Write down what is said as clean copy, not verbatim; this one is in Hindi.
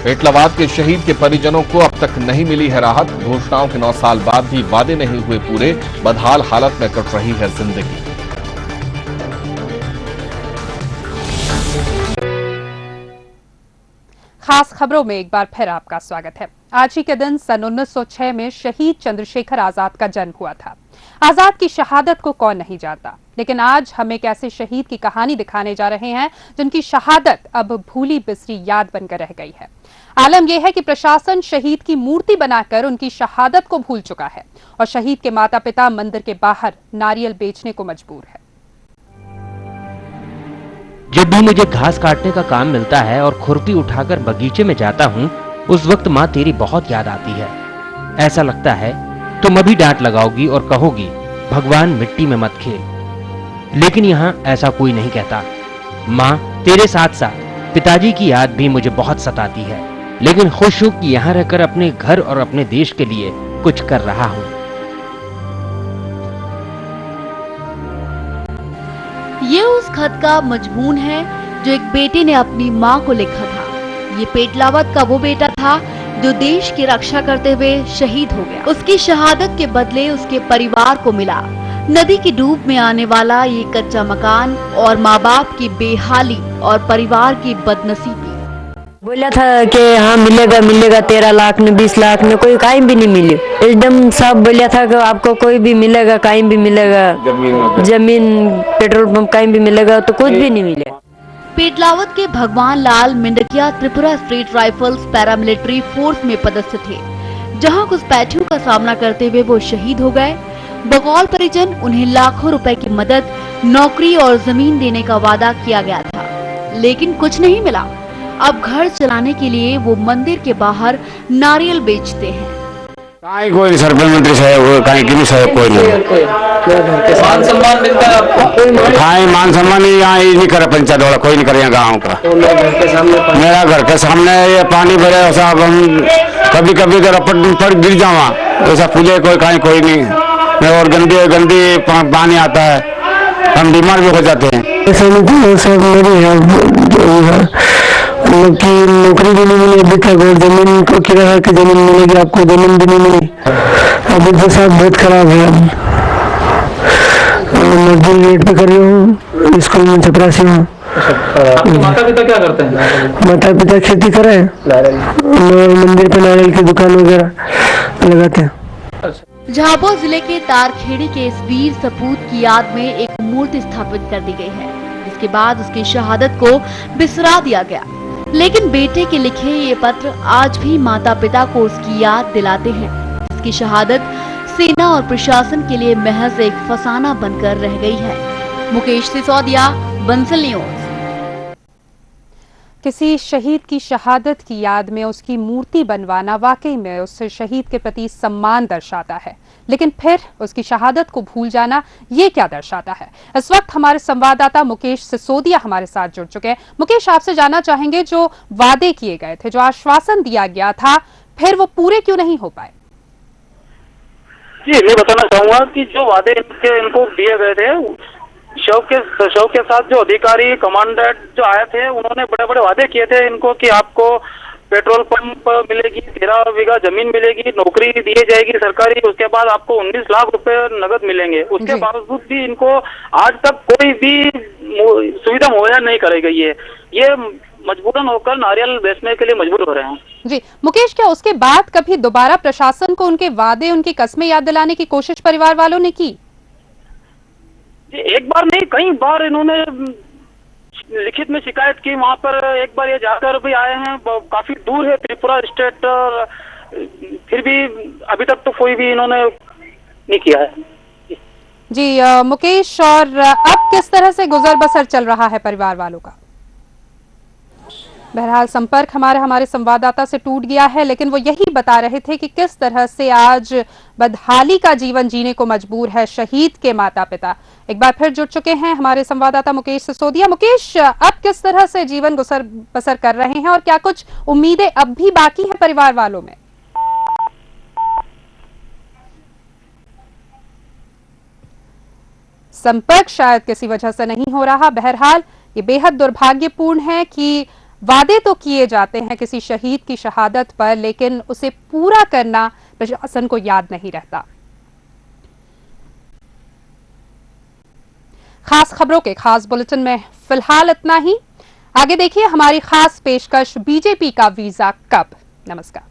पेटलाबाद के शहीद के परिजनों को अब तक नहीं मिली है राहत। घोषणाओं के 9 साल बाद भी वादे नहीं हुए पूरे। बदहाल हालत में कट रही है जिंदगी। खास खबरों में एक बार फिर आपका स्वागत है। आज ही के दिन सन 1906 में शहीद चंद्रशेखर आजाद का जन्म हुआ था। आजाद की शहादत को कौन नहीं जानता, लेकिन आज हम एक ऐसे शहीद की कहानी दिखाने जा रहे हैं जिनकी शहादत अब भूली बिसरी याद बनकर रह गई है। आलम यह है कि प्रशासन शहीद की मूर्ति बनाकर उनकी शहादत को भूल चुका है और शहीद के माता पिता मंदिर के बाहर नारियल बेचने को मजबूर है। जब भी मुझे घास काटने का काम मिलता है और खुरपी उठाकर बगीचे में जाता हूँ, उस वक्त माँ तेरी बहुत याद आती है। ऐसा लगता है तुम अभी डांट लगाओगी और कहोगी भगवान मिट्टी में मत खेल, लेकिन यहाँ ऐसा कोई नहीं कहता। माँ तेरे साथ साथ पिताजी की याद भी मुझे बहुत सताती है, लेकिन खुश हूँ कि यहाँ रहकर अपने घर और अपने देश के लिए कुछ कर रहा हूँ। ये उस खत का मजमून है जो एक बेटे ने अपनी माँ को लिखा था। ये पेटलावत का वो बेटा था जो देश की रक्षा करते हुए शहीद हो गया। उसकी शहादत के बदले उसके परिवार को मिला नदी की डूब में आने वाला ये कच्चा मकान और माँ बाप की बेहाली और परिवार की बदनसीबी। बोला था कि हाँ मिलेगा मिलेगा 13 लाख ने 20 लाख ने, कोई कहीं भी नहीं मिली। एकदम सब बोला था कि आपको कोई भी मिलेगा, कहीं भी मिलेगा, जमीन पेट्रोल पंप कहीं भी मिलेगा, तो कुछ भी नहीं मिला। पेटलावत के Bhagwan Lal Mindkiya Tripura state rifles paramilitary force में पदस्थ थे, जहां घुसपैठियों का सामना करते हुए वो शहीद हो गए। बकौल परिजन उन्हें लाखों रुपए की मदद, नौकरी और जमीन देने का वादा किया गया था, लेकिन कुछ नहीं मिला। अब घर चलाने के लिए वो मंदिर के बाहर नारियल बेचते हैं। कहीं कोई सरपंच मंत्री साहब, कहीं किसी साहब कोई नहीं। मान सम्मान मिलता है आपको? हाँ मान सम्मान यहाँ नहीं करे पंचायत वाला, कोई नहीं करे यहाँ गाँव का। मेरा घर के सामने ये पानी भरे साहब, हम कभी कभी तो रपट पर गिर जावा, ऐसा पूछे कोई कहीं कोई नहीं। और गंदी गंदी पानी आता है, हम बीमार भी हो जाते हैं। मतलब की नौकरी भी नहीं मिली अभी तक, और जमीन को किराया की जमीन मिलेगी आपको, जमीन भी नहीं मिली। अभी तो सब बहुत खराब है। मजदूरी रेट पे कर रही हूँ, स्कूल में चपरासी हूँ। माता पिता क्या करते हैं? माता पिता खेती करे और मंदिर पे नारियल की दुकान वगैरह लगाते हैं। झाबुआ जिले के तारखेड़ी के इस वीर सपूत की याद में एक मूर्ति स्थापित कर दी गई है, जिसके बाद उसकी शहादत को बिसरा दिया गया। लेकिन बेटे के लिखे ये पत्र आज भी माता पिता को उसकी याद दिलाते हैं, जिसकी शहादत सेना और प्रशासन के लिए महज एक फसाना बनकर रह गई है। मुकेश सिसोदिया, बंसल न्यूज। किसी शहीद की शहादत की याद में उसकी मूर्ति बनवाना वाकई में उस शहीद के प्रति सम्मान दर्शाता है, लेकिन फिर उसकी शहादत को भूल जाना ये क्या दर्शाता है? इस वक्त हमारे संवाददाता मुकेश सिसोदिया हमारे साथ जुड़ चुके हैं। मुकेश, आपसे जानना चाहेंगे, जो वादे किए गए थे, जो आश्वासन दिया गया था, फिर वो पूरे क्यों नहीं हो पाए? जी, मैं बताना चाहूंगा कि जो वादे इनको दिए गए थे, शव के साथ जो अधिकारी कमांडेंट जो आए थे, उन्होंने बड़े बड़े वादे किए थे इनको कि आपको पेट्रोल पंप मिलेगी, 13 बीघा जमीन मिलेगी, नौकरी दी जाएगी सरकारी, उसके बाद आपको 19 लाख रुपए नगद मिलेंगे। उसके बावजूद भी इनको आज तक कोई भी सुविधा मुहैया नहीं कराई गई है। ये मजबूरन होकर नारियल बेचने के लिए मजबूर हो रहे हैं। जी मुकेश, क्या उसके बाद कभी दोबारा प्रशासन को उनके वादे, उनकी कस्में याद दिलाने की कोशिश परिवार वालों ने की? एक बार नहीं, कई बार इन्होंने लिखित में शिकायत की। वहाँ पर एक बार ये जाकर भी आए हैं, काफी दूर है त्रिपुरा स्टेट, और फिर भी अभी तक तो कोई भी इन्होंने नहीं किया है। जी मुकेश, और अब किस तरह से गुजर बसर चल रहा है परिवार वालों का? बहरहाल संपर्क हमारे संवाददाता से टूट गया है, लेकिन वो यही बता रहे थे कि किस तरह से आज बदहाली का जीवन जीने को मजबूर है शहीद के माता पिता। एक बार फिर जुड़ चुके हैं हमारे संवाददाता मुकेश सिसोदिया। मुकेश, अब किस तरह से जीवन गुजर बसर कर रहे हैं और क्या कुछ उम्मीदें अब भी बाकी है परिवार वालों में? संपर्क शायद किसी वजह से नहीं हो रहा। बहरहाल ये बेहद दुर्भाग्यपूर्ण है कि वादे तो किए जाते हैं किसी शहीद की शहादत पर, लेकिन उसे पूरा करना प्रशासन को याद नहीं रहता। खास खबरों के खास बुलेटिन में फिलहाल इतना ही। आगे देखिए हमारी खास पेशकश बीजेपी का वीजा कब। नमस्कार।